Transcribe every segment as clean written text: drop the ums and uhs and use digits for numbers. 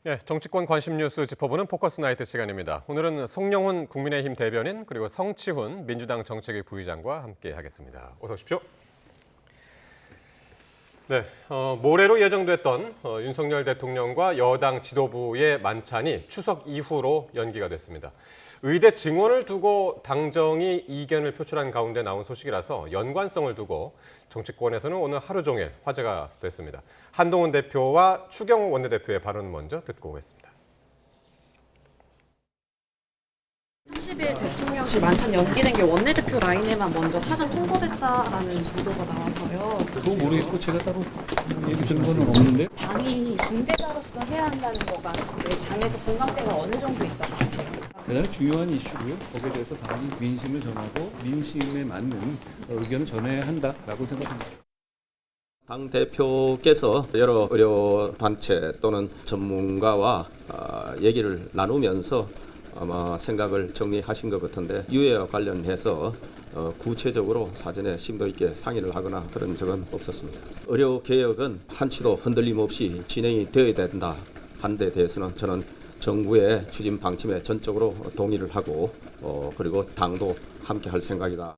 네, 정치권 관심 뉴스 짚어보는 포커스 나이트 시간입니다. 오늘은 송영훈 국민의힘 대변인 그리고 성치훈 민주당 정책위 부의장과 함께 하겠습니다. 어서 오십시오. 네, 모레로 예정됐던 윤석열 대통령과 여당 지도부의 만찬이 추석 이후로 연기가 됐습니다. 의대 증원을 두고 당정이 이견을 표출한 가운데 나온 소식이라서 연관성을 두고 정치권에서는 오늘 하루 종일 화제가 됐습니다. 한동훈 대표와 추경호 원내대표의 발언 먼저 듣고 오겠습니다. 30일 대통령실 만찬 연기된 게 원내대표 라인에만 먼저 사전 통보됐다라는 보도가 나와서요. 그거 모르겠고 제가 따로 얘기 들은 건 없는데. 당이 중재자로서 해야 한다는 거가 당에서 공감대가 어느 정도 있다고 하세요? 대단히 중요한 이슈고요. 거기에 대해서 당이 민심을 전하고 민심에 맞는 의견을 전해야 한다라고 생각합니다. 당 대표께서 여러 의료 단체 또는 전문가와 얘기를 나누면서 아마 생각을 정리하신 것 같은데 유해와 관련해서 구체적으로 사전에 심도 있게 상의를 하거나 그런 적은 없었습니다. 의료 개혁은 한치도 흔들림 없이 진행이 되어야 된다 하는 데 대해서는 저는 정부의 추진 방침에 전적으로 동의를 하고 그리고 당도 함께 할 생각이다.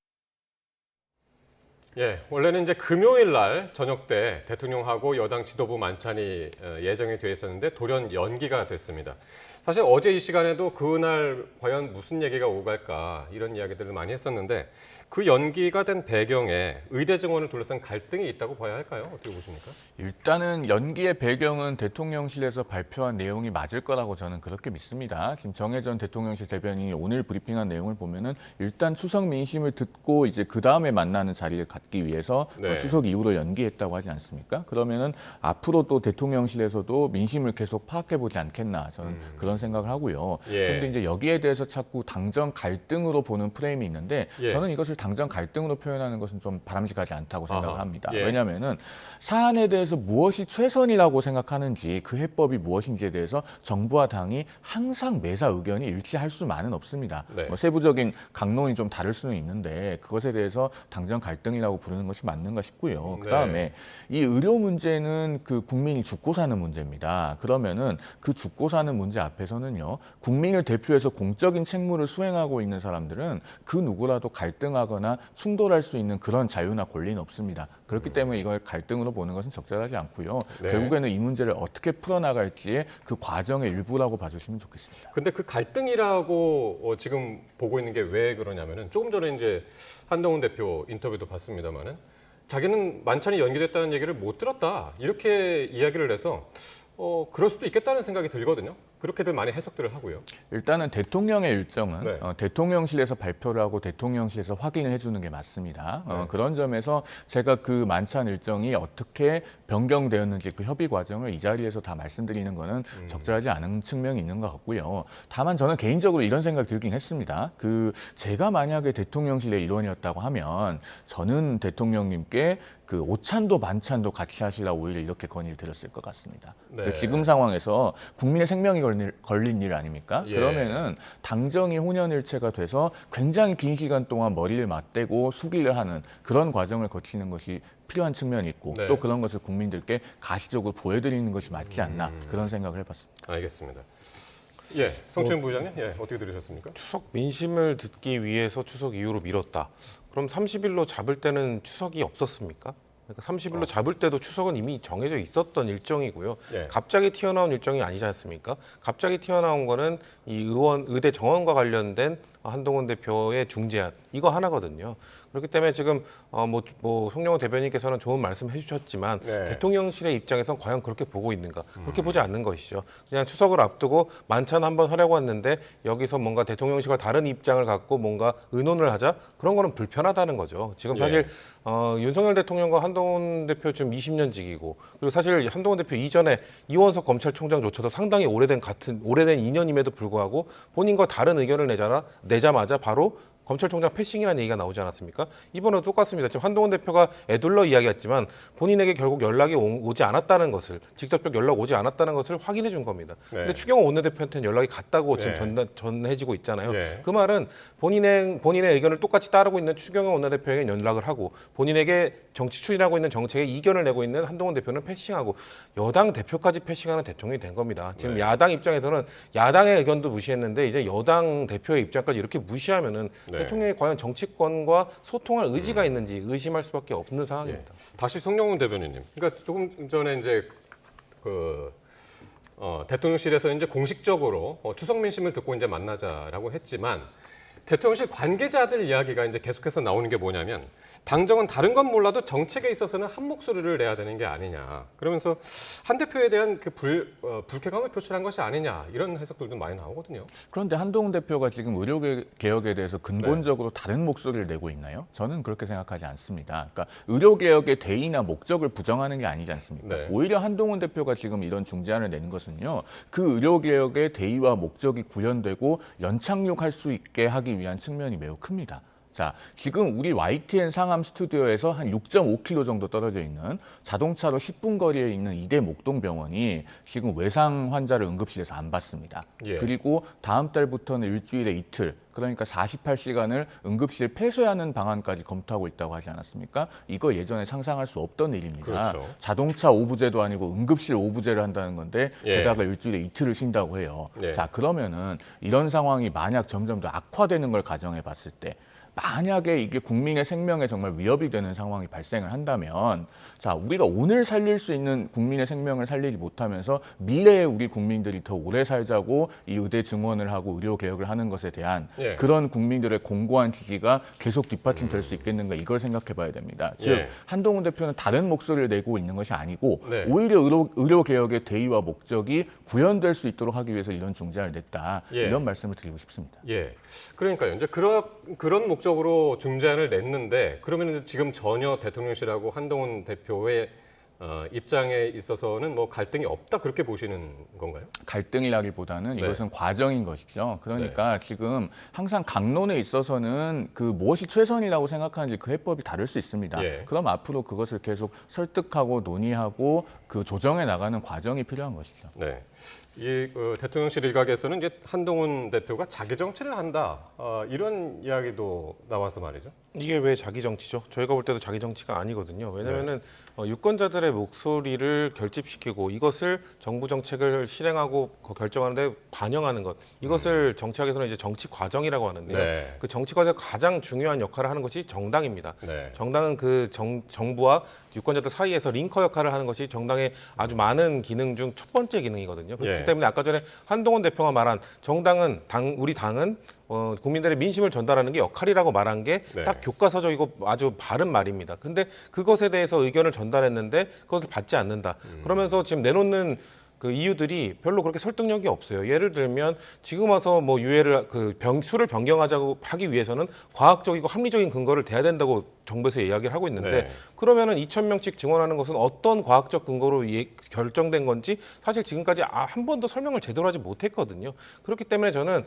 예, 원래는 이제 금요일 날 저녁 때 대통령하고 여당 지도부 만찬이 예정이 돼 있었는데 돌연 연기가 됐습니다. 사실 어제 이 시간에도 그날 과연 무슨 얘기가 오갈까 이런 이야기들을 많이 했었는데 그 연기가 된 배경에 의대 증원을 둘러싼 갈등이 있다고 봐야 할까요? 어떻게 보십니까? 일단은 연기의 배경은 대통령실에서 발표한 내용이 맞을 거라고 저는 그렇게 믿습니다. 지금 정해전 대통령실 대변인이 오늘 브리핑한 내용을 보면은 일단 추석 민심을 듣고 이제 그 다음에 만나는 자리를 갖기 위해서 네. 추석 이후로 연기했다고 하지 않습니까? 그러면은 앞으로 또 대통령실에서도 민심을 계속 파악해 보지 않겠나 저는 그런 생각을 하고요. 그런데 예. 이제 여기에 대해서 자꾸 당정 갈등으로 보는 프레임이 있는데 예. 저는 이것을 당정 갈등으로 표현하는 것은 좀 바람직하지 않다고 생각을 합니다. 예. 왜냐하면은 사안에 대해서 무엇이 최선이라고 생각하는지 그 해법이 무엇인지에 대해서 정부와 당이 항상 매사 의견이 일치할 수만은 없습니다. 네. 뭐 세부적인 강론이 좀 다를 수는 있는데 그것에 대해서 당정 갈등이라고 부르는 것이 맞는가 싶고요. 그다음에 이 의료 문제는 그 국민이 죽고 사는 문제입니다. 그러면은 그 죽고 사는 문제 앞에서는요. 국민을 대표해서 공적인 책무를 수행하고 있는 사람들은 그 누구라도 갈등하거나 충돌할 수 있는 그런 자유나 권리는 없습니다. 그렇기 때문에 이걸 갈등으로 보는 것은 적절하지 않고요. 네. 결국에는 이 문제를 어떻게 풀어나갈지의 그 과정의 일부라고 봐주시면 좋겠습니다. 근데 그 갈등이라고 지금 보고 있는 게 왜 그러냐면은 조금 전에 이제 한동훈 대표 인터뷰도 봤습니다만은 자기는 만찬이 연기됐다는 얘기를 못 들었다 이렇게 이야기를 해서 그럴 수도 있겠다는 생각이 들거든요. 그렇게들 많이 해석들을 하고요. 일단은 대통령의 일정은 네. 대통령실에서 발표를 하고 대통령실에서 확인을 해주는 게 맞습니다. 네. 그런 점에서 제가 그 만찬 일정이 어떻게 변경되었는지 그 협의 과정을 이 자리에서 다 말씀드리는 거는 적절하지 않은 측면이 있는 것 같고요. 다만 저는 개인적으로 이런 생각 들긴 했습니다. 제가 만약에 대통령실의 일원이었다고 하면 저는 대통령님께 그 오찬도 만찬도 같이 하시라고 오히려 이렇게 건의를 드렸을 것 같습니다. 네. 지금 상황에서 국민의 생명이 걸린 일 아닙니까? 예. 그러면은 당정이 혼연일체가 돼서 굉장히 긴 시간 동안 머리를 맞대고 수기를 하는 그런 과정을 거치는 것이 필요한 측면이 있고 네. 또 그런 것을 국민들께 가시적으로 보여드리는 것이 맞지 않나 그런 생각을 해봤습니다. 알겠습니다. 예, 성춘 부장님, 예, 어떻게 들으셨습니까? 추석 민심을 듣기 위해서 추석 이후로 미뤘다. 그럼 30일로 잡을 때는 추석이 없었습니까? 그러니까 30일로 잡을 때도 추석은 이미 정해져 있었던 일정이고요. 예. 갑자기 튀어나온 일정이 아니지 않습니까? 갑자기 튀어나온 거는 이 의대 정원과 관련된 한동훈 대표의 중재안 이거 하나거든요. 그렇기 때문에 지금 송영훈 대변인께서는 좋은 말씀 해주셨지만 네. 대통령실의 입장에선 과연 그렇게 보고 있는가? 그렇게 보지 않는 것이죠. 그냥 추석을 앞두고 만찬 한번 하려고 했는데 여기서 뭔가 대통령실과 다른 입장을 갖고 뭔가 의논을 하자 그런 거는 불편하다는 거죠. 지금 사실 윤석열 대통령과 한동훈 대표 지금 20년직이고 그리고 사실 한동훈 대표 이전에 이원석 검찰총장조차도 상당히 오래된 인연임에도 불구하고 본인과 다른 의견을 내자마자 바로 검찰총장 패싱이라는 얘기가 나오지 않았습니까? 이번에도 똑같습니다. 지금 한동훈 대표가 애둘러 이야기했지만 본인에게 결국 연락이 오지 않았다는 것을 직접적 연락 오지 않았다는 것을 확인해 준 겁니다. 네. 근데 추경호 원내대표한테는 연락이 갔다고 네. 지금 전해지고 있잖아요. 네. 그 말은 본인의 의견을 똑같이 따르고 있는 추경호 원내대표에게 연락을 하고 본인에게 정치 추진하고 있는 정책에 이견을 내고 있는 한동훈 대표는 패싱하고 여당 대표까지 패싱하는 대통령이 된 겁니다. 지금 네. 야당 입장에서는 야당의 의견도 무시했는데 이제 여당 대표의 입장까지 이렇게 무시하면은 네. 대통령이 과연 정치권과 소통할 의지가 있는지 의심할 수밖에 없는 상황입니다. 다시 송영문 대변인님. 그러니까 조금 전에 이제 대통령실에서 이제 공식적으로 추석 민심을 듣고 이제 만나자라고 했지만 대통령실 관계자들 이야기가 이제 계속해서 나오는 게 뭐냐면 당정은 다른 건 몰라도 정책에 있어서는 한 목소리를 내야 되는 게 아니냐. 그러면서 한 대표에 대한 그 불쾌감을 표출한 것이 아니냐. 이런 해석들도 많이 나오거든요. 그런데 한동훈 대표가 지금 의료개혁에 대해서 근본적으로 다른 목소리를 내고 있나요? 저는 그렇게 생각하지 않습니다. 그러니까 의료개혁의 대의나 목적을 부정하는 게 아니지 않습니까? 네. 오히려 한동훈 대표가 지금 이런 중재안을 내는 것은요. 그 의료개혁의 대의와 목적이 구현되고 연착륙할 수 있게 하기 위한 측면이 매우 큽니다. 자, 지금 우리 YTN 상암 스튜디오에서 한 6.5km 정도 떨어져 있는 자동차로 10분 거리에 있는 이대 목동병원이 지금 외상 환자를 응급실에서 안 받습니다. 예. 그리고 다음 달부터는 일주일에 이틀, 그러니까 48시간을 응급실 폐쇄하는 방안까지 검토하고 있다고 하지 않았습니까? 이거 예전에 상상할 수 없던 일입니다. 그렇죠. 자동차 오부제도 아니고 응급실 오부제를 한다는 건데 예. 게다가 일주일에 이틀을 쉰다고 해요. 예. 자, 그러면은 이런 상황이 만약 점점 더 악화되는 걸 가정해 봤을 때 만약에 이게 국민의 생명에 정말 위협이 되는 상황이 발생을 한다면 자, 우리가 오늘 살릴 수 있는 국민의 생명을 살리지 못하면서 미래에 우리 국민들이 더 오래 살자고 이 의대 증원을 하고 의료 개혁을 하는 것에 대한 예. 그런 국민들의 공고한 지지가 계속 뒷받침될 수 있겠는가 이걸 생각해 봐야 됩니다. 즉 예. 한동훈 대표는 다른 목소리를 내고 있는 것이 아니고 네. 오히려 의료 개혁의 대의와 목적이 구현될 수 있도록 하기 위해서 이런 중재안을 냈다. 예. 이런 말씀을 드리고 싶습니다. 예. 그러니까요. 이제 그런 목적으로 중재안을 냈는데 그러면 이제 지금 전혀 대통령실하고 한동훈 대표의 입장에 있어서는 뭐 갈등이 없다 그렇게 보시는 건가요? 갈등이라기보다는 네. 이것은 과정인 것이죠. 그러니까 지금 항상 강론에 있어서는 그 무엇이 최선이라고 생각하는지 그 해법이 다를 수 있습니다. 예. 그럼 앞으로 그것을 계속 설득하고 논의하고 그 조정해 나가는 과정이 필요한 것이죠. 네. 이 대통령실 일각에서는 이제 한동훈 대표가 자기 정치를 한다 이런 이야기도 나와서 말이죠. 이게 왜 자기 정치죠? 저희가 볼 때도 자기 정치가 아니거든요. 왜냐하면은 유권자들의 목소리를 결집시키고 이것을 정부 정책을 실행하고 결정하는데 반영하는 것 이것을 정치학에서는 이제 정치 과정이라고 하는데요. 네. 그 정치 과정에서 가장 중요한 역할을 하는 것이 정당입니다. 네. 정당은 그 정부와 유권자들 사이에서 링커 역할을 하는 것이 정당의 아주 많은 기능 중 첫 번째 기능이거든요. 그렇기 예. 때문에 아까 전에 한동훈 대표가 말한 정당은 우리 당은 국민들의 민심을 전달하는 게 역할이라고 말한 게 딱 네. 교과서적이고 아주 바른 말입니다. 근데 그것에 대해서 의견을 전달했는데 그것을 받지 않는다. 그러면서 지금 내놓는 그 이유들이 별로 그렇게 설득력이 없어요. 예를 들면 지금 와서 뭐 유해를 수를 변경하자고 하기 위해서는 과학적이고 합리적인 근거를 대야 된다고 정부에서 이야기를 하고 있는데 네. 그러면은 2,000명씩 증원하는 것은 어떤 과학적 근거로 결정된 건지 사실 지금까지 한 번도 설명을 제대로 하지 못했거든요. 그렇기 때문에 저는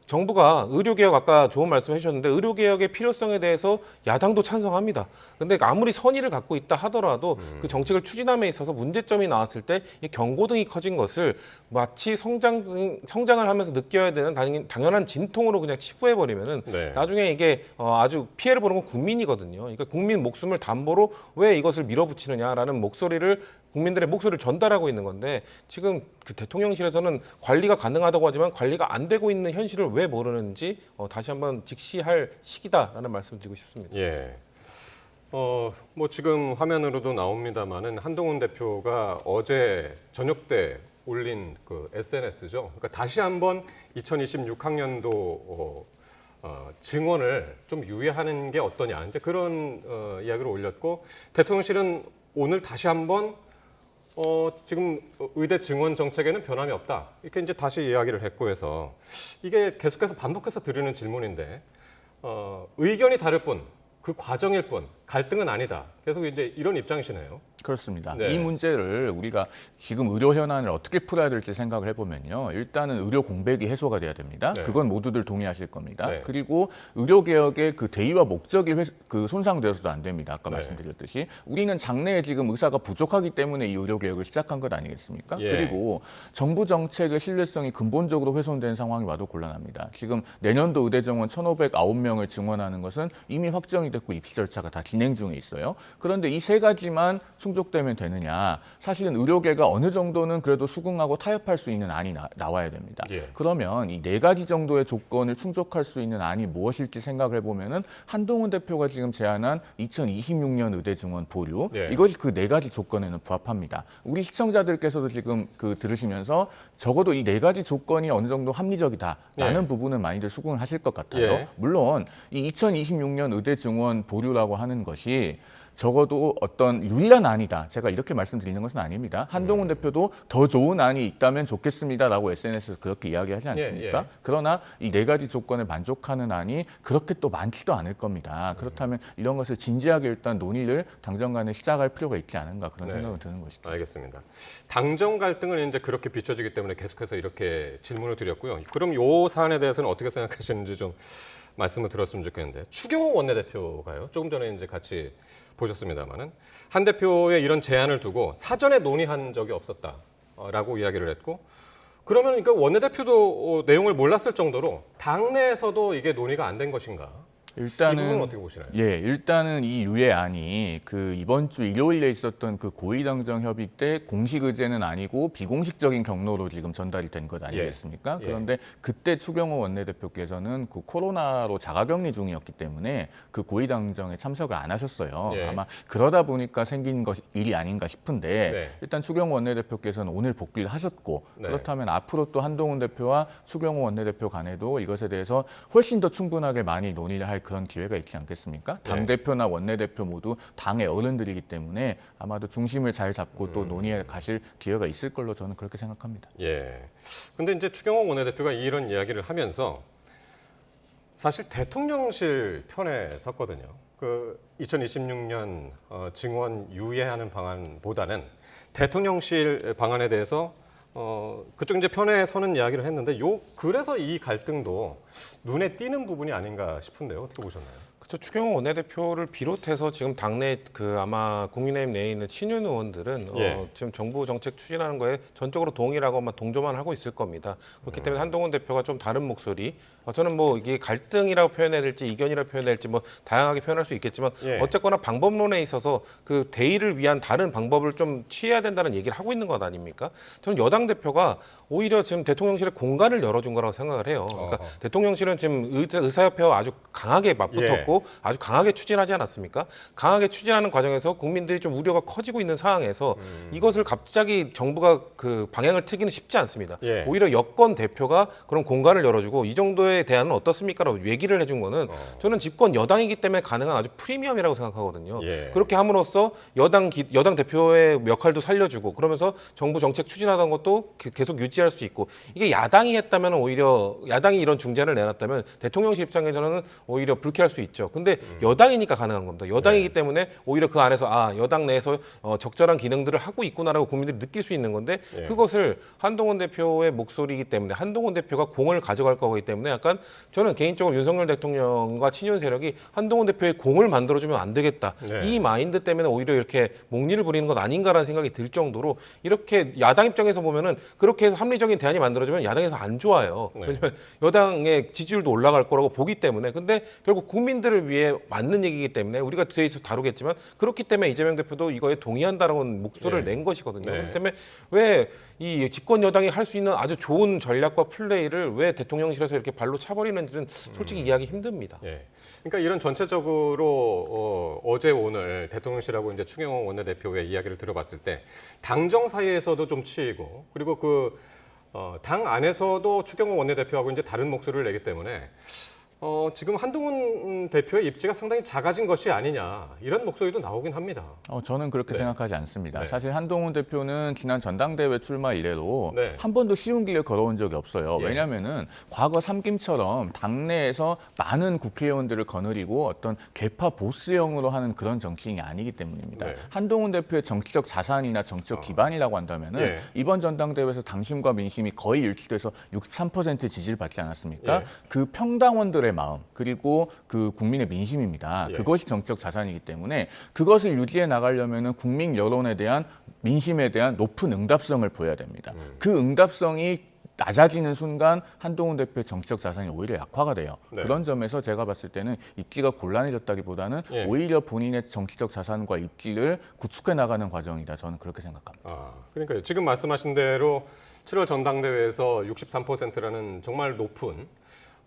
정부가 의료개혁 아까 좋은 말씀 해주셨는데 의료개혁의 필요성에 대해서 야당도 찬성합니다. 근데 아무리 선의를 갖고 있다 하더라도 그 정책을 추진함에 있어서 문제점이 나왔을 때 이 경고등이 커진 것을 마치 성장을 하면서 느껴야 되는 당연한 진통으로 그냥 치부해버리면은 네. 나중에 이게 아주 피해를 보는 건 국민이거든요. 그러니까 국민 목숨을 담보로 왜 이것을 밀어붙이느냐라는 목소리를 국민들의 목소리를 전달하고 있는 건데 지금 그 대통령실에서는 관리가 가능하다고 하지만 관리가 안 되고 있는 현실을 왜 모르는지 다시 한번 직시할 시기다라는 말씀을 드리고 싶습니다. 예. 뭐 지금 화면으로도 나옵니다만은 한동훈 대표가 어제 저녁 때 올린 그 SNS죠. 그러니까 다시 한번 2026학년도 증원을 좀 유예하는 게 어떠냐. 이제 그런 이야기를 올렸고 대통령실은 오늘 다시 한번 지금 의대 증원 정책에는 변함이 없다. 이렇게 이제 다시 이야기를 했고 해서 이게 계속해서 반복해서 드리는 질문인데 의견이 다를 뿐, 그 과정일 뿐, 갈등은 아니다. 계속 이제 이런 입장이시네요. 그렇습니다. 네. 이 문제를 우리가 지금 의료 현안을 어떻게 풀어야 될지 생각을 해보면요. 일단은 의료 공백이 해소가 돼야 됩니다. 네. 그건 모두들 동의하실 겁니다. 네. 그리고 의료 개혁의 그 대의와 목적이 손상되어서도 안 됩니다. 아까 네. 말씀드렸듯이 우리는 장래에 지금 의사가 부족하기 때문에 이 의료 개혁을 시작한 것 아니겠습니까? 예. 그리고 정부 정책의 신뢰성이 근본적으로 훼손된 상황이 와도 곤란합니다. 지금 내년도 의대 정원 1,509명을 증원하는 것은 이미 확정이 됐고 입시 절차가 다 진행 중에 있어요. 그런데 이 세 가지만 충족되면 되느냐? 사실은 의료계가 어느 정도는 그래도 수긍하고 타협할 수 있는 안이 나와야 됩니다. 예. 그러면 이 네 가지 정도의 조건을 충족할 수 있는 안이 무엇일지 생각을 해보면은 한동훈 대표가 지금 제안한 2026년 의대 증원 보류 예. 이것이 그 네 가지 조건에는 부합합니다. 우리 시청자들께서도 지금 들으시면서 적어도 이 네 가지 조건이 어느 정도 합리적이다라는 예. 부분은 많이들 수긍을 하실 것 같아요. 예. 물론 이 2026년 의대 증원 보류라고 하는 것이 적어도 어떤 유리한 안이다. 제가 이렇게 말씀드리는 것은 아닙니다. 한동훈 대표도 더 좋은 안이 있다면 좋겠습니다라고 SNS에서 그렇게 이야기하지 않습니까? 예. 그러나 이 네 가지 조건에 만족하는 안이 그렇게 또 많지도 않을 겁니다. 그렇다면 이런 것을 진지하게 일단 논의를 당정 간에 시작할 필요가 있지 않은가 그런 네. 생각은 드는 것이죠. 알겠습니다. 당정 갈등은 이제 그렇게 비춰지기 때문에 계속해서 이렇게 질문을 드렸고요. 그럼 이 사안에 대해서는 어떻게 생각하시는지 좀 말씀을 들었으면 좋겠는데 추경호 원내대표가요. 조금 전에 이제 같이 보셨습니다만은 한 대표의 이런 제안을 두고 사전에 논의한 적이 없었다라고 이야기를 했고 그러면 그러니까 원내대표도 내용을 몰랐을 정도로 당내에서도 이게 논의가 안 된 것인가? 이 부분은 어떻게 보시나요? 예, 일단은 이 유예안이 그 이번 주 일요일에 있었던 그 고위당정 협의 때 공식 의제는 아니고 비공식적인 경로로 지금 전달이 된 것 아니겠습니까? 예. 그런데 그때 추경호 원내대표께서는 그 코로나로 자가격리 중이었기 때문에 그 고위당정에 참석을 안 하셨어요. 예. 아마 그러다 보니까 생긴 일이 아닌가 싶은데 네. 일단 추경호 원내대표께서는 오늘 복귀를 하셨고 네. 그렇다면 앞으로 또 한동훈 대표와 추경호 원내대표 간에도 이것에 대해서 훨씬 더 충분하게 많이 논의를 할 그런 기회가 있지 않겠습니까? 당대표나 원내대표 모두 당의 어른들이기 때문에 아마도 중심을 잘 잡고 또 논의에 가실 기회가 있을 걸로 저는 그렇게 생각합니다. 예. 근데 이제 추경호 원내대표가 이런 이야기를 하면서 사실 대통령실 편에 섰거든요. 그 2026년 증원 유예하는 방안보다는 대통령실 방안에 대해서 그쪽 이제 편에 서는 이야기를 했는데 그래서 이 갈등도 눈에 띄는 부분이 아닌가 싶은데요. 어떻게 보셨나요? 그렇죠. 추경호 원내대표를 비롯해서 지금 당내 그 아마 국민의힘 내에 있는 친윤 의원들은 예. 지금 정부 정책 추진하는 거에 전적으로 동의라고 아마 동조만 하고 있을 겁니다. 그렇기 때문에 한동훈 대표가 좀 다른 목소리, 저는 뭐 이게 갈등이라고 표현해야 될지 이견이라고 표현해야 될지 뭐 다양하게 표현할 수 있겠지만 예. 어쨌거나 방법론에 있어서 그 대의를 위한 다른 방법을 좀 취해야 된다는 얘기를 하고 있는 것 아닙니까? 저는 여당 대표가 오히려 지금 대통령실에 공간을 열어준 거라고 생각을 해요. 그러니까 대통령실은 지금 의사협회와 아주 강하게 맞붙었고 아주 강하게 추진하지 않았습니까? 강하게 추진하는 과정에서 국민들이 좀 우려가 커지고 있는 상황에서 이것을 갑자기 정부가 그 방향을 트기는 쉽지 않습니다. 예. 오히려 여권 대표가 그런 공간을 열어주고 이 정도에 대한은 어떻습니까라고 얘기를 해준 거는 저는 집권 여당이기 때문에 가능한 아주 프리미엄이라고 생각하거든요. 예. 그렇게 함으로써 여당 대표의 역할도 살려주고 그러면서 정부 정책 추진하던 것도 계속 유지할 수 있고 이게 야당이 했다면 오히려 야당이 이런 중재안을 내놨다면 대통령실 입장에서는 오히려 불쾌할 수 있죠. 근데 여당이니까 가능한 겁니다. 여당이기 때문에 오히려 그 안에서 여당 내에서 적절한 기능들을 하고 있구나라고 국민들이 느낄 수 있는 건데 예. 그것을 한동훈 대표의 목소리이기 때문에 한동훈 대표가 공을 가져갈 거기 때문에 약간 저는 개인적으로 윤석열 대통령과 친윤 세력이 한동훈 대표의 공을 만들어주면 안 되겠다. 네. 이 마인드 때문에 오히려 이렇게 목리를 부리는 것 아닌가라는 생각이 들 정도로 이렇게 야당 입장에서 보면은 그렇게 해서 합리적인 대안이 만들어지면 야당에서 안 좋아요. 네. 왜냐하면 여당의 지지율도 올라갈 거라고 보기 때문에 근데 결국 국민들을 위해 맞는 얘기이기 때문에 우리가 뒤에서 다루겠지만 그렇기 때문에 이재명 대표도 이거에 동의한다라는 목소리를 네. 낸 것이거든요. 네. 그렇기 때문에 왜 이 집권 여당이 할 수 있는 아주 좋은 전략과 플레이를 왜 대통령실에서 이렇게 발로 차버리는지는 솔직히 이해하기 힘듭니다. 예. 그러니까 이런 전체적으로 어제 오늘 대통령실하고 이제 추경호 원내대표의 이야기를 들어봤을 때 당정 사이에서도 좀 치이고 그리고 당 안에서도 추경호 원내대표하고 이제 다른 목소리를 내기 때문에 지금 한동훈 대표의 입지가 상당히 작아진 것이 아니냐 이런 목소리도 나오긴 합니다. 저는 그렇게 네. 생각하지 않습니다. 네. 사실 한동훈 대표는 지난 전당대회 출마 이래로 네. 한 번도 쉬운 길을 걸어온 적이 없어요. 예. 왜냐하면은 과거 삼김처럼 당내에서 많은 국회의원들을 거느리고 어떤 개파 보스형으로 하는 그런 정치인이 아니기 때문입니다. 네. 한동훈 대표의 정치적 자산이나 정치적 기반이라고 한다면은 예. 이번 전당대회에서 당심과 민심이 거의 일치돼서 63% 지지를 받지 않았습니까? 예. 그 평당원들의 마음 그리고 그 국민의 민심입니다. 예. 그것이 정치적 자산이기 때문에 그것을 유지해 나가려면은 국민 여론에 대한 민심에 대한 높은 응답성을 보여야 됩니다. 그 응답성이 낮아지는 순간 한동훈 대표의 정치적 자산이 오히려 약화가 돼요. 네. 그런 점에서 제가 봤을 때는 입지가 곤란해졌다기보다는 예. 오히려 본인의 정치적 자산과 입지를 구축해 나가는 과정이다. 저는 그렇게 생각합니다. 그러니까요. 지금 말씀하신 대로 7월 전당대회에서 63%라는 정말 높은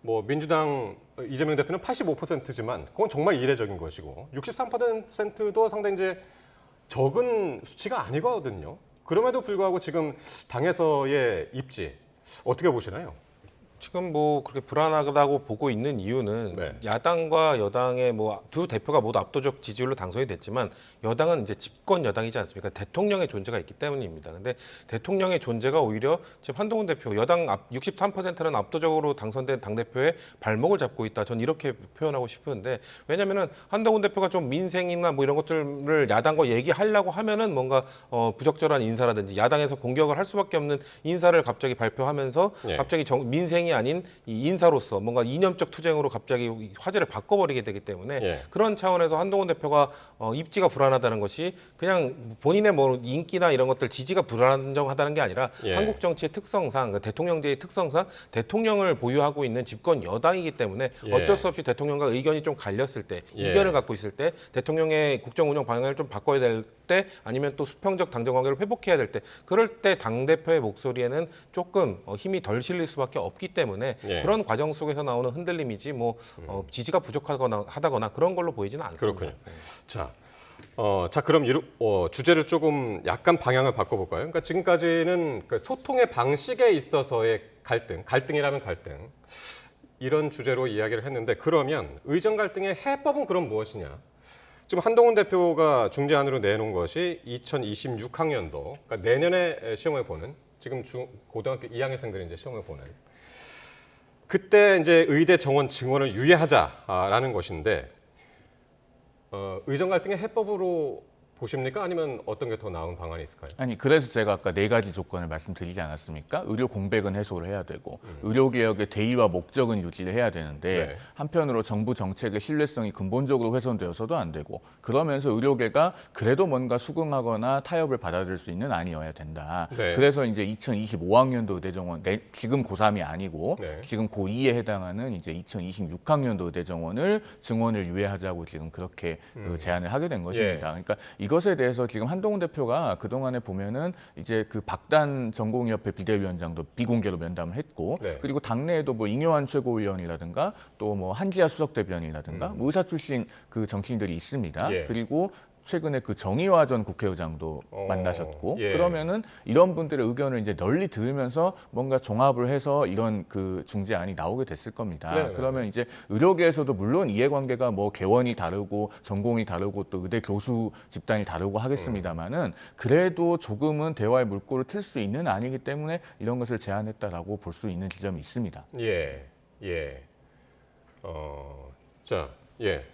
뭐 민주당 이재명 대표는 85%지만 그건 정말 이례적인 것이고 63%도 상당히 이제 적은 수치가 아니거든요. 그럼에도 불구하고 지금 당에서의 입지 어떻게 보시나요? 지금 뭐 그렇게 불안하다고 보고 있는 이유는 네. 야당과 여당의 뭐 두 대표가 모두 압도적 지지율로 당선이 됐지만 여당은 이제 집권 여당이지 않습니까? 대통령의 존재가 있기 때문입니다. 근데 대통령의 존재가 오히려 지금 한동훈 대표 여당 63%는 압도적으로 당선된 당대표의 발목을 잡고 있다. 전 이렇게 표현하고 싶은데 왜냐면은 한동훈 대표가 좀 민생이나 뭐 이런 것들을 야당과 얘기하려고 하면은 뭔가 부적절한 인사라든지 야당에서 공격을 할 수밖에 없는 인사를 갑자기 발표하면서 예. 갑자기 민생이 아닌 이 인사로서 뭔가 이념적 투쟁으로 갑자기 화제를 바꿔버리게 되기 때문에 예. 그런 차원에서 한동훈 대표가 입지가 불안하다는 것이 그냥 본인의 뭐 인기나 이런 것들 지지가 불안정하다는 게 아니라 예. 한국 정치의 특성상 대통령제의 특성상 대통령을 보유하고 있는 집권 여당이기 때문에 예. 어쩔 수 없이 대통령과 의견이 좀 갈렸을 때 예. 이견을 갖고 있을 때 대통령의 국정 운영 방향을 좀 바꿔야 될 때 아니면 또 수평적 당정 관계를 회복해야 될 때 그럴 때 당대표의 목소리에는 조금 힘이 덜 실릴 수밖에 없기 때문에 예. 그런 과정 속에서 나오는 흔들림이지 뭐 지지가 부족하거나 하다거나 그런 걸로 보이지는 않습니다. 그렇군요. 자, 그럼 주제를 조금 약간 방향을 바꿔볼까요? 그러니까 지금까지는 그 소통의 방식에 있어서의 갈등이라면 갈등 이런 주제로 이야기를 했는데 그러면 의정 갈등의 해법은 그럼 무엇이냐? 지금 한동훈 대표가 중재안으로 내놓은 것이 2026학년도, 그러니까 내년에 시험을 보는 지금 고등학교 2학년생들이 이제 시험을 보는 그때 이제 의대 정원 증원을 유예하자라는 것인데 의정 갈등의 해법으로 보십니까? 아니면 어떤 게 더 나은 방안이 있을까요? 아니 그래서 제가 아까 4가지 조건을 말씀드리지 않았습니까? 의료 공백은 해소를 해야 되고 의료 개혁의 대의와 목적은 유지를 해야 되는데 네. 한편으로 정부 정책의 신뢰성이 근본적으로 훼손되어서도 안 되고 그러면서 의료계가 그래도 뭔가 수긍하거나 타협을 받아들일 수 있는 안이어야 된다. 네. 그래서 이제 2025학년도 의대 정원 지금 고3이 아니고 네. 지금 고2에 해당하는 이제 2026학년도 의대 정원을 증원을 유예하자고 지금 그렇게 그 제안을 하게 된 것입니다. 그러니까 이것에 대해서 지금 한동훈 대표가 그동안에 보면은 이제 그 박단 전공의협회 비대위원장도 비공개로 면담을 했고 네. 그리고 당내에도 뭐 잉여한 최고위원이라든가 또 뭐 한지아 수석대변인이라든가 뭐 의사 출신 그 정치인들이 있습니다. 예. 그리고 최근에 그 정의화 전 국회의장도 만나셨고 예. 그러면은 이런 분들의 의견을 이제 널리 들으면서 뭔가 종합을 해서 이런 그 중재안이 나오게 됐을 겁니다. 네, 그러면 이제 의료계에서도 물론 이해관계가 뭐 개원이 다르고 전공이 다르고 또 의대 교수 집단이 다르고 하겠습니다만은 그래도 조금은 대화의 물꼬를 틀 수 있는 안이기 때문에 이런 것을 제안했다라고 볼 수 있는 지점이 있습니다. 예.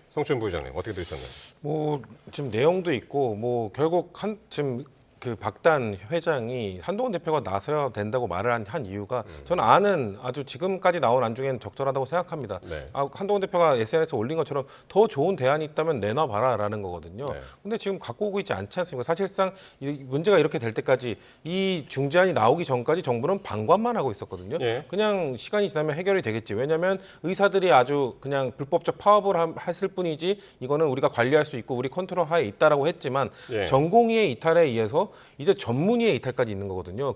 성춘 부의장님 어떻게 들으셨나요? 뭐 지금 내용도 있고 뭐 결국 지금 그 박단 회장이 한동훈 대표가 나서야 된다고 말을 한 이유가 저는 안은 아주 지금까지 나온 안 중에는 적절하다고 생각합니다. 네. 한동훈 대표가 SNS에 올린 것처럼 더 좋은 대안이 있다면 내놔봐라라는 거거든요. 네. 근데 지금 갖고 오고 있지 않지 않습니까? 사실상 이 문제가 이렇게 될 때까지 이 중재안이 나오기 전까지 정부는 방관만 하고 있었거든요. 예. 그냥 시간이 지나면 해결이 되겠지. 왜냐하면 의사들이 아주 그냥 불법적 파업을 했을 뿐이지 이거는 우리가 관리할 수 있고 우리 컨트롤 하에 있다라고 했지만 예. 전공의의 이탈에 의해서 이제 전문의의 이탈까지 있는 거거든요.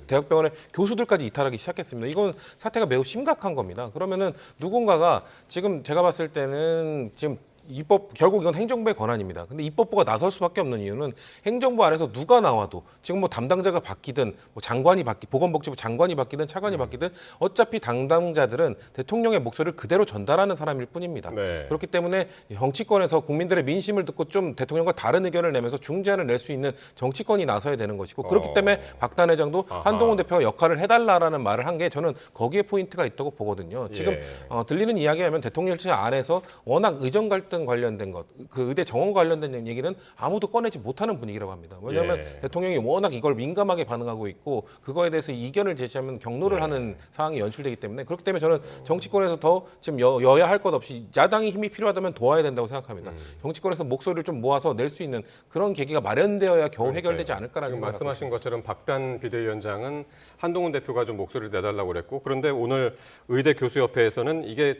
대학병원의 교수들까지 이탈하기 시작했습니다. 이건 사태가 매우 심각한 겁니다. 그러면은 누군가가 지금 제가 봤을 때는 지금 입법 결국 이건 행정부의 권한입니다. 근데 입법부가 나설 수밖에 없는 이유는 행정부 안에서 누가 나와도 지금 뭐 담당자가 바뀌든 뭐 장관이 보건복지부 장관이 바뀌든 차관이 바뀌든 어차피 담당자들은 대통령의 목소리를 그대로 전달하는 사람일 뿐입니다. 네. 그렇기 때문에 정치권에서 국민들의 민심을 듣고 좀 대통령과 다른 의견을 내면서 중재안을 낼 수 있는 정치권이 나서야 되는 것이고 그렇기 때문에 박단 회장도 한동훈 대표가 역할을 해달라라는 말을 한 게 저는 거기에 포인트가 있다고 보거든요. 지금 예. 들리는 이야기하면 대통령실 안에서 워낙 의정 갈등 관련된 것, 그 의대 정원 관련된 얘기는 아무도 꺼내지 못하는 분위기라고 합니다. 왜냐하면 예. 대통령이 워낙 이걸 민감하게 반응하고 있고 그거에 대해서 이견을 제시하면 경로를 예. 하는 상황이 연출되기 때문에 그렇기 때문에 저는 정치권에서 더 지금 여야 할 것 없이 야당이 힘이 필요하다면 도와야 된다고 생각합니다. 정치권에서 목소리를 좀 모아서 낼 수 있는 그런 계기가 마련되어야 겨우 해결되지 않을까라는 지금 생각이 말씀하신 것처럼 박단 비대위원장은 한동훈 대표가 좀 목소리를 내달라고 그랬고 그런데 오늘 의대 교수협회에서는 이게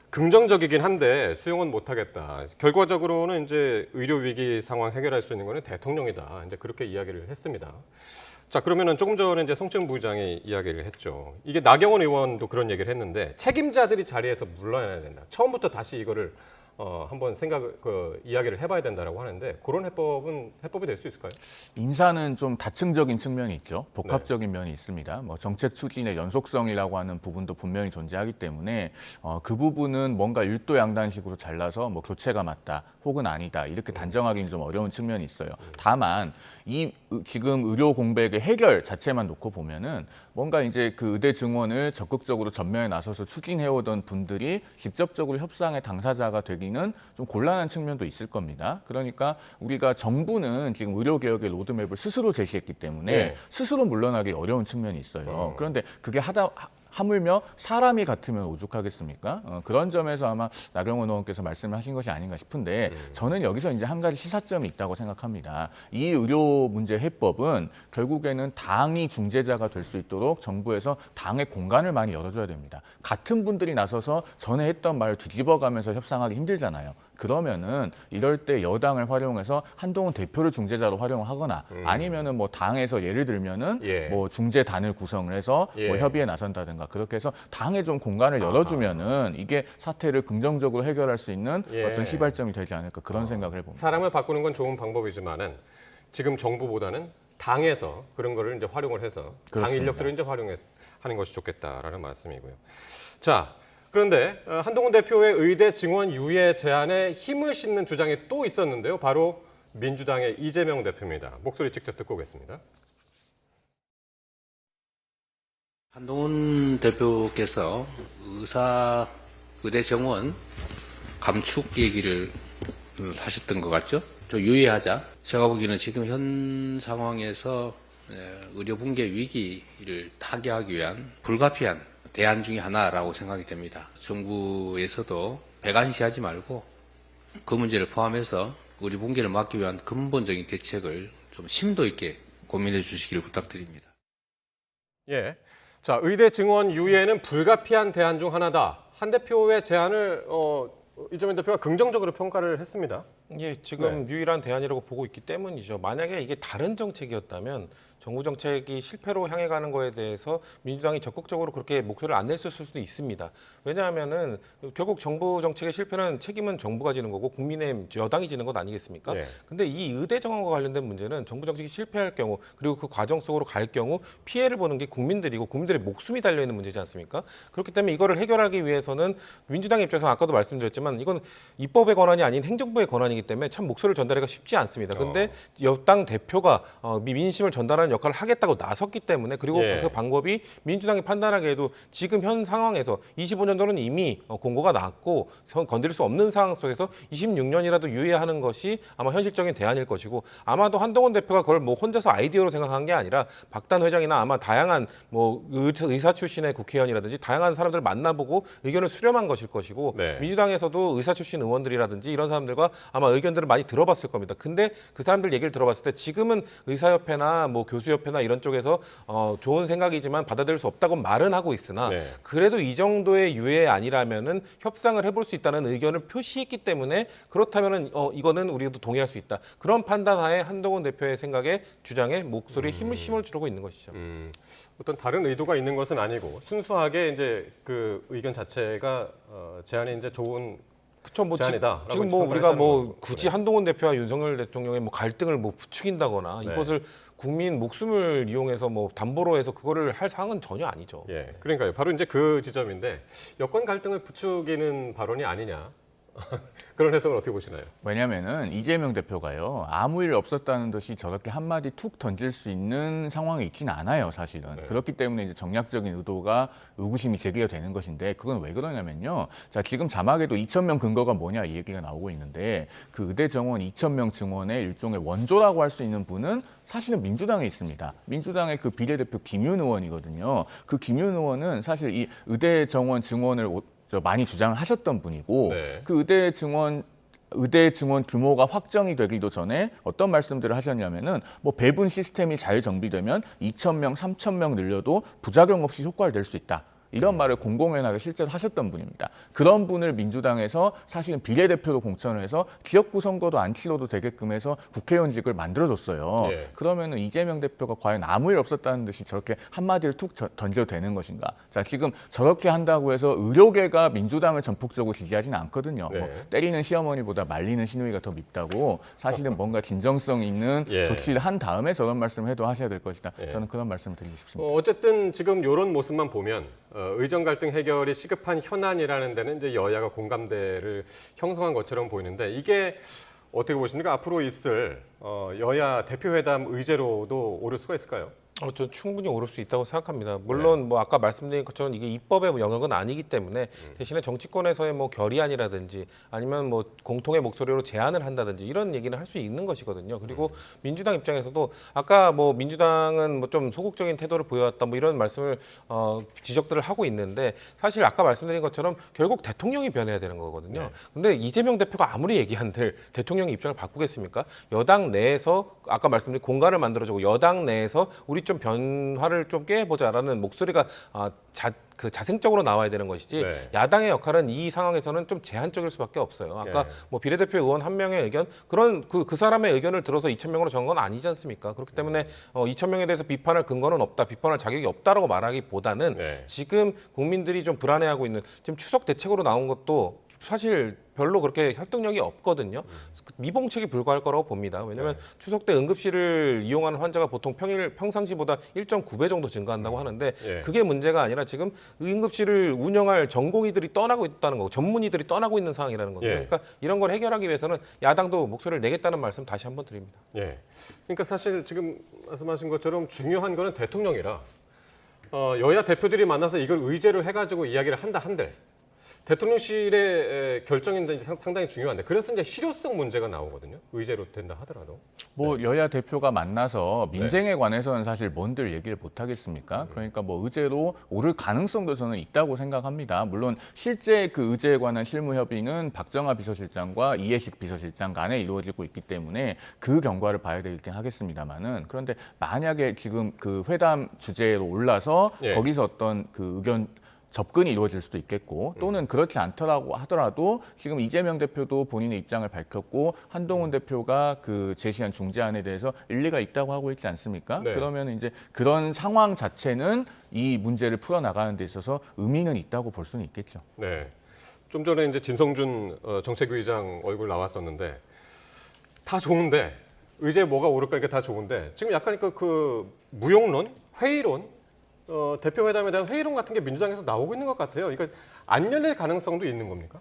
긍정적이긴 한데 수용은 못하겠다. 결과적으로는 이제 의료 위기 상황 해결할 수 있는 거는 대통령이다. 이제 그렇게 이야기를 했습니다. 자, 그러면은 조금 전에 이제 송채은 부의장이 이야기를 했죠. 이게 나경원 의원도 그런 얘기를 했는데 책임자들이 자리에서 물러나야 된다. 처음부터 다시 이거를 한번 이야기를 해봐야 된다라고 하는데 그런 해법이 될 수 있을까요? 인사는 좀 다층적인 측면이 있죠. 복합적인 면이 있습니다. 뭐 정책 추진의 연속성이라고 하는 부분도 분명히 존재하기 때문에 그 부분은 뭔가 일도양단식으로 잘라서 뭐 교체가 맞다 혹은 아니다 이렇게 단정하기는 좀 어려운 측면이 있어요. 다만 이 지금 의료 공백의 해결 자체만 놓고 보면은 뭔가 이제 그 의대 증원을 적극적으로 전면에 나서서 추진해오던 분들이 직접적으로 협상의 당사자가 되기는 좀 곤란한 측면도 있을 겁니다. 그러니까 우리가 정부는 지금 의료개혁의 로드맵을 스스로 제시했기 때문에 네. 스스로 물러나기 어려운 측면이 있어요. 그런데 그게 하물며 사람이 같으면 오죽하겠습니까? 그런 점에서 아마 나경원 의원께서 말씀을 하신 것이 아닌가 싶은데 저는 여기서 이제 한 가지 시사점이 있다고 생각합니다. 이 의료 문제 해법은 결국에는 당이 중재자가 될 수 있도록 정부에서 당의 공간을 많이 열어줘야 됩니다. 같은 분들이 나서서 전에 했던 말을 뒤집어가면서 협상하기 힘들잖아요. 그러면은 이럴 때 여당을 활용해서 한동훈 대표를 중재자로 활용하거나 아니면은 뭐 당에서 예를 들면은 예. 뭐 중재단을 구성을 해서 뭐 예. 협의에 나선다든가 그렇게 해서 당에 좀 공간을 열어주면은 이게 사태를 긍정적으로 해결할 수 있는 예. 어떤 시발점이 되지 않을까 그런 생각을 해봅니다. 사람을 바꾸는 건 좋은 방법이지만은 지금 정부보다는 당에서 그런 거를 이제 활용을 해서 당 그렇습니다. 인력들을 이제 활용해서 하는 것이 좋겠다라는 말씀이고요. 자, 그런데 한동훈 대표의 의대 증원 유예 제안에 힘을 싣는 주장이 또 있었는데요. 바로 민주당의 이재명 대표입니다. 목소리 직접 듣고 오겠습니다. 한동훈 대표께서 의대 정원 감축 얘기를 하셨던 것 같죠? 좀 유의하자. 제가 보기에는 지금 현 상황에서 의료 붕괴 위기를 타개하기 위한 불가피한 대안 중에 하나라고 생각이 됩니다. 정부에서도 배관시하지 말고 그 문제를 포함해서 의료 붕괴를 막기 위한 근본적인 대책을 좀 심도 있게 고민해 주시기를 부탁드립니다. 예. 자, 의대 증원 유예는 불가피한 대안 중 하나다. 한 대표의 제안을 이재명 대표가 긍정적으로 평가를 했습니다. 예, 지금 유일한 대안이라고 보고 있기 때문이죠. 만약에 이게 다른 정책이었다면 정부 정책이 실패로 향해 가는 거에 대해서 민주당이 적극적으로 그렇게 목소리를 안 냈을 수도 있습니다. 왜냐하면은 결국 정부 정책의 실패는 책임은 정부가 지는 거고 국민의힘 여당이 지는 것 아니겠습니까? 예. 근데 이 의대 정원과 관련된 문제는 정부 정책이 실패할 경우 그리고 그 과정 속으로 갈 경우 피해를 보는 게 국민들이고 국민들의 목숨이 달려 있는 문제지 않습니까? 그렇기 때문에 이거를 해결하기 위해서는 민주당 입장에서 아까도 말씀드렸지만 이건 입법의 권한이 아닌 행정부의 권한이기 때문에 참 목소리를 전달하기가 쉽지 않습니다. 근데 여당 대표가 민심을 전달하는 역할을 하겠다고 나섰기 때문에 그리고 예. 그 방법이 민주당이 판단하기에도 지금 현 상황에서 25년도는 이미 공고가 났고 건드릴 수 없는 상황 속에서 26년이라도 유예하는 것이 아마 현실적인 대안일 것이고 아마도 한동훈 대표가 그걸 뭐 혼자서 아이디어로 생각한 게 아니라 박단 회장이나 아마 다양한 뭐 의사 출신의 국회의원이라든지 다양한 사람들을 만나보고 의견을 수렴한 것일 것이고 네. 민주당에서도 의사 출신 의원들이라든지 이런 사람들과 아마 의견들을 많이 들어봤을 겁니다. 근데 그 사람들 얘기를 들어봤을 때 지금은 의사협회나 뭐 교수협회나 이런 쪽에서 좋은 생각이지만 받아들일 수 없다고 말은 하고 있으나 네. 그래도 이 정도의 유예 아니라면은 협상을 해볼 수 있다는 의견을 표시했기 때문에 그렇다면은 이거는 우리도 동의할 수 있다. 그런 판단하에 한동훈 대표의 생각에 주장에 목소리에 힘을 심어주고 있는 것이죠. 어떤 다른 의도가 있는 것은 아니고 순수하게 이제 그 의견 자체가 제안이 이제 좋은 그쵸, 뭐 제안이다. 지금 뭐 우리가 뭐 굳이 한동훈 대표와 윤석열 대통령의 뭐 갈등을 뭐 부추긴다거나 네. 이것을 국민 목숨을 이용해서 뭐 담보로 해서 그거를 할 사항은 전혀 아니죠. 예, 그러니까요. 바로 이제 그 지점인데 여권 갈등을 부추기는 발언이 아니냐. 그런 해석을 어떻게 보시나요? 왜냐면은 이재명 대표가요, 아무 일 없었다는 듯이 저렇게 한마디 툭 던질 수 있는 상황이 있진 않아요, 사실은. 네. 그렇기 때문에 이제 정략적인 의도가 의구심이 제기가 되는 것인데, 그건 왜 그러냐면요. 자, 지금 자막에도 2,000명 근거가 뭐냐 이 얘기가 나오고 있는데, 그 의대 정원 2,000명 증원의 일종의 원조라고 할 수 있는 분은 사실은 민주당에 있습니다. 민주당의 그 비례대표 김윤 의원이거든요. 그 김윤 의원은 사실 이 의대 정원 증원을 많이 주장을 하셨던 분이고, 네. 그 의대 증원 규모가 확정이 되기도 전에 어떤 말씀들을 하셨냐면은 뭐 배분 시스템이 잘 정비되면 2,000명, 3,000명 늘려도 부작용 없이 효과를 낼 수 있다. 이런 말을 공공연하게 실제로 하셨던 분입니다. 그런 분을 민주당에서 사실은 비례대표로 공천을 해서 지역구 선거도 안 치러도 되게끔 해서 국회의원직을 만들어줬어요. 예. 그러면은 이재명 대표가 과연 아무 일 없었다는 듯이 저렇게 한마디를 툭 던져도 되는 것인가? 자, 지금 저렇게 한다고 해서 의료계가 민주당을 전폭적으로 지지하지는 않거든요. 네. 뭐 때리는 시어머니보다 말리는 시누이가 더 밉다고, 사실은 뭔가 진정성 있는 예. 조치를 한 다음에 저런 말씀을 해도 하셔야 될 것이다. 예. 저는 그런 말씀을 드리고 싶습니다. 어쨌든 지금 이런 모습만 보면 의정 갈등 해결이 시급한 현안이라는 데는 이제 여야가 공감대를 형성한 것처럼 보이는데, 이게 어떻게 보십니까? 앞으로 있을 여야 대표회담 의제로도 오를 수가 있을까요? 저는 충분히 오를 수 있다고 생각합니다. 물론 뭐 아까 말씀드린 것처럼 이게 입법의 영역은 아니기 때문에 대신에 정치권에서의 뭐 결의안이라든지 아니면 뭐 공통의 목소리로 제안을 한다든지 이런 얘기는 할 수 있는 것이거든요. 그리고 민주당 입장에서도 아까 뭐 민주당은 뭐 좀 소극적인 태도를 보여왔다 뭐 이런 말씀을 지적들을 하고 있는데, 사실 아까 말씀드린 것처럼 결국 대통령이 변해야 되는 거거든요. 네. 근데 이재명 대표가 아무리 얘기한들 대통령의 입장을 바꾸겠습니까? 여당 내에서 아까 말씀드린 공간을 만들어주고 여당 내에서 우리 좀 변화를 좀 깨보자라는 목소리가 자생적으로 나와야 되는 것이지, 네. 야당의 역할은 이 상황에서는 좀 제한적일 수밖에 없어요. 아까 네. 뭐 비례대표 의원 한 명의 의견, 그런 그 사람의 의견을 들어서 2,000명으로 정한 건 아니지 않습니까? 그렇기 때문에 2,000명에 대해서 비판할 근거는 없다, 비판할 자격이 없다라고 말하기보다는 네. 지금 국민들이 좀 불안해하고 있는 지금 추석 대책으로 나온 것도 사실 별로 그렇게 설득력이 없거든요. 미봉책에 불과할 거라고 봅니다. 왜냐하면 추석 때 응급실을 이용하는 환자가 보통 평상시보다 1.9배 정도 증가한다고 하는데, 예. 그게 문제가 아니라 지금 응급실을 운영할 전공의들이 떠나고 있다는 거고 전문의들이 떠나고 있는 상황이라는 거죠. 예. 그러니까 이런 걸 해결하기 위해서는 야당도 목소리를 내겠다는 말씀 다시 한번 드립니다. 예. 그러니까 사실 지금 말씀하신 것처럼 중요한 거는 대통령이라 여야 대표들이 만나서 이걸 의제로 해가지고 이야기를 한다 한들 대통령실의 결정이 이제 상당히 중요한데, 그래서 이제 실효성 문제가 나오거든요. 의제로 된다 하더라도. 뭐 여야 대표가 만나서 민생에 관해서는 사실 뭔들 얘기를 못 하겠습니까? 그러니까 뭐 의제로 오를 가능성도 저는 있다고 생각합니다. 물론 실제 그 의제에 관한 실무 협의는 박정하 비서실장과 이해식 비서실장 간에 이루어지고 있기 때문에 그 경과를 봐야 되긴 하겠습니다만은, 그런데 만약에 지금 그 회담 주제로 올라서 예. 거기서 어떤 그 의견 접근이 이루어질 수도 있겠고, 또는 그렇지 않더라고 하더라도 지금 이재명 대표도 본인의 입장을 밝혔고 한동훈 대표가 그 제시한 중재안에 대해서 일리가 있다고 하고 있지 않습니까? 네. 그러면 이제 그런 상황 자체는 이 문제를 풀어나가는 데 있어서 의미는 있다고 볼 수는 있겠죠. 네. 좀 전에 이제 진성준 정책위의장 얼굴 나왔었는데, 다 좋은데 의제 뭐가 오를까 이게 다 좋은데, 지금 약간 그 무용론, 회의론, 대표회담에 대한 회의론 같은 게 민주당에서 나오고 있는 것 같아요. 그러니까 안 열릴 가능성도 있는 겁니까?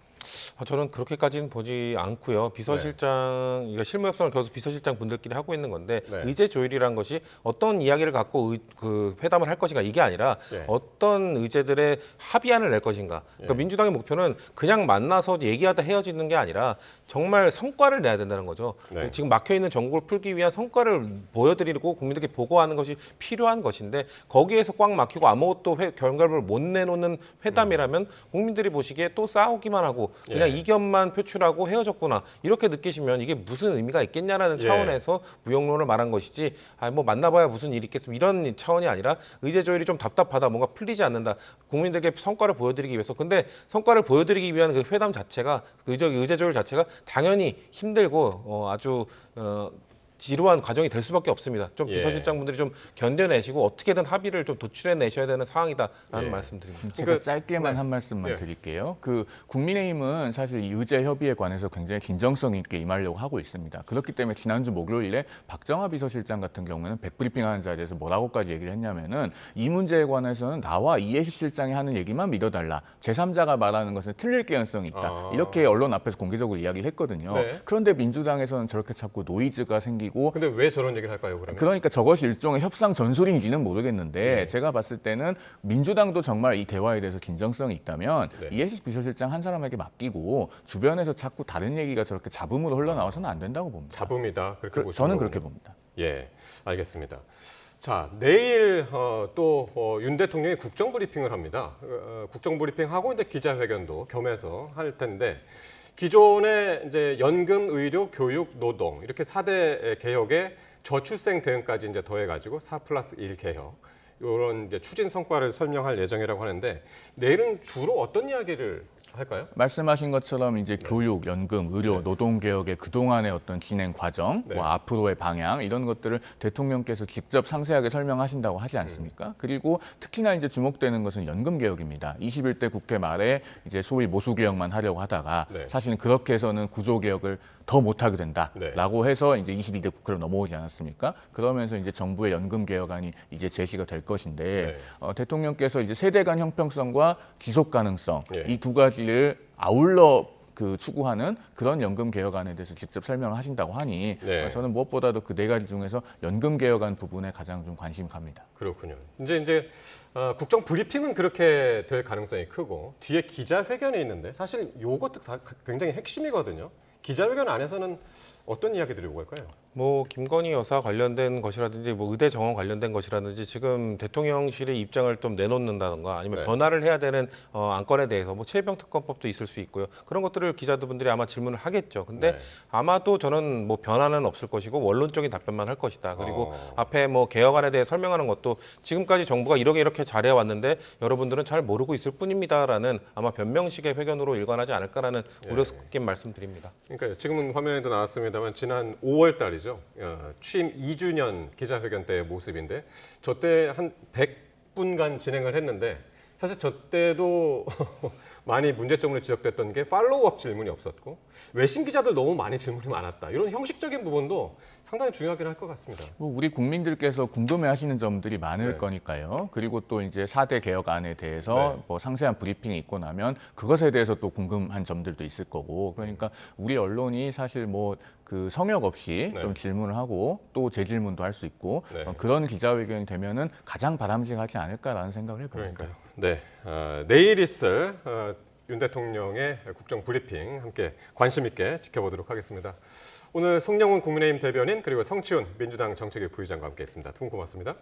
저는 그렇게까지는 보지 않고요. 비서실장, 이거 실무협상을 계속 비서실장 분들끼리 하고 있는 건데, 네. 의제 조율이란 것이 어떤 이야기를 갖고 그 회담을 할 것인가 이게 아니라 네. 어떤 의제들의 합의안을 낼 것인가. 그러니까 민주당의 목표는 그냥 만나서 얘기하다 헤어지는 게 아니라 정말 성과를 내야 된다는 거죠. 네. 지금 막혀 있는 전국을 풀기 위한 성과를 보여드리고 국민들께 보고하는 것이 필요한 것인데, 거기에서 꽉 막히고 아무것도 결과를 못 내놓는 회담이라면 국민들이 보시기에 또 싸우기만 하고 그냥 예. 이견만 표출하고 헤어졌구나 이렇게 느끼시면 이게 무슨 의미가 있겠냐라는 차원에서 무용론을 말한 것이지, 뭐 만나봐야 무슨 일이 있겠습니까, 이런 차원이 아니라 의제 조율이 좀 답답하다, 뭔가 풀리지 않는다, 국민들에게 성과를 보여드리기 위해서. 근데 성과를 보여드리기 위한 그 회담 자체가, 의제 조율 자체가 당연히 힘들고 아주 지루한 과정이 될 수밖에 없습니다. 좀 예. 비서실장분들이 좀 견뎌내시고 어떻게든 합의를 좀 도출해내셔야 되는 상황이다라는 예. 말씀드립니다. 제가 그러니까- 짧게만 네. 한 말씀만 예. 드릴게요. 그 국민의힘은 사실 이 의제 협의에 관해서 굉장히 긴정성 있게 임하려고 하고 있습니다. 그렇기 때문에 지난주 목요일에 박정화 비서실장 같은 경우에는 백브리핑하는 자리에서 뭐라고까지 얘기를 했냐면은 이 문제에 관해서는 나와 이해식 실장이 하는 얘기만 믿어달라. 제3자가 말하는 것은 틀릴 개연성이 있다. 아. 이렇게 언론 앞에서 공개적으로 이야기를 했거든요. 네. 그런데 민주당에서는 저렇게 자꾸 노이즈가 생기고 근데 왜 저런 얘기를 할까요, 그러면? 그러니까 저것이 일종의 협상 전술인지는 모르겠는데 네. 제가 봤을 때는 민주당도 정말 이 대화에 대해서 진정성이 있다면 네. 이해식 비서실장 한 사람에게 맡기고 주변에서 자꾸 다른 얘기가 저렇게 잡음으로 흘러나와서는 안 된다고 봅니다. 잡음이다. 그렇게 보시는 저는 거군요. 그렇게 봅니다. 예, 알겠습니다. 자, 내일 또 윤 대통령이 국정 브리핑을 합니다. 국정 브리핑하고 이제 기자회견도 겸해서 할 텐데 기존의 이제 연금, 의료, 교육, 노동 이렇게 4대 개혁에 저출생 대응까지 이제 더해가지고 4+1 개혁 이런 이제 추진 성과를 설명할 예정이라고 하는데 내일은 주로 어떤 이야기를 할까요? 말씀하신 것처럼 이제 교육, 연금, 의료, 네. 노동 개혁의 그동안의 어떤 진행 과정, 네. 뭐 앞으로의 방향 이런 것들을 대통령께서 직접 상세하게 설명하신다고 하지 않습니까? 그리고 특히나 이제 주목되는 것은 연금 개혁입니다. 21대 국회 말에 이제 소위 모수 개혁만 하려고 하다가 네. 사실은 그렇게 해서는 구조 개혁을 더 못하게 된다라고 해서 이제 22대 국회로 넘어오지 않았습니까? 그러면서 이제 정부의 연금 개혁안이 이제 제시가 될 것인데 대통령께서 이제 세대 간 형평성과 지속 가능성 네. 이 두 가지를 아울러 그 추구하는 그런 연금 개혁안에 대해서 직접 설명을 하신다고 하니 네. 저는 무엇보다도 그 네 가지 중에서 연금 개혁안 부분에 가장 좀 관심이 갑니다. 그렇군요. 이제 국정 브리핑은 그렇게 될 가능성이 크고 뒤에 기자회견이 있는데 사실 요것도 굉장히 핵심이거든요. 기자회견 안에서는 어떤 이야기들이 오고 갈까요? 뭐 김건희 여사 관련된 것이라든지 뭐 의대 정원 관련된 것이라든지 지금 대통령실의 입장을 좀 내놓는다던가 아니면 네. 변화를 해야 되는 안건에 대해서 뭐 최혜병 특검법도 있을 수 있고요. 그런 것들을 기자분들이 아마 질문을 하겠죠. 근데 네. 아마도 저는 뭐 변화는 없을 것이고 원론적인 답변만 할 것이다. 그리고 어. 앞에 뭐 개혁안에 대해 설명하는 것도 지금까지 정부가 이렇게 잘해 왔는데 여러분들은 잘 모르고 있을 뿐입니다라는 아마 변명식의 회견으로 일관하지 않을까라는 우려 섞인 말씀드립니다. 그러니까 지금은 화면에도 나왔습니다만 지난 5월 달이죠. 취임 2주년 기자회견 때의 모습인데 저 때 한 100분간 진행을 했는데 사실 저 때도 많이 문제점으로 지적됐던 게 팔로우업 질문이 없었고 외신 기자들 너무 많이 질문이 많았다. 이런 형식적인 부분도 상당히 중요하긴 할 것 같습니다. 뭐 우리 국민들께서 궁금해하시는 점들이 많을 네. 거니까요. 그리고 또 이제 4대 개혁안에 대해서 네. 뭐 상세한 브리핑이 있고 나면 그것에 대해서 또 궁금한 점들도 있을 거고. 그러니까 우리 언론이 사실 뭐 그 성역 없이 네. 좀 질문을 하고 또 재질문도 할 수 있고 네. 그런 기자회견이 되면은 가장 바람직하지 않을까라는 생각을 해봅니다. 그러니까요. 네, 내일 있을 윤 대통령의 국정 브리핑 함께 관심 있게 지켜보도록 하겠습니다. 오늘 송영훈 국민의힘 대변인 그리고 성치훈 민주당 정책위 부의장과 함께했습니다. 두 분 고맙습니다.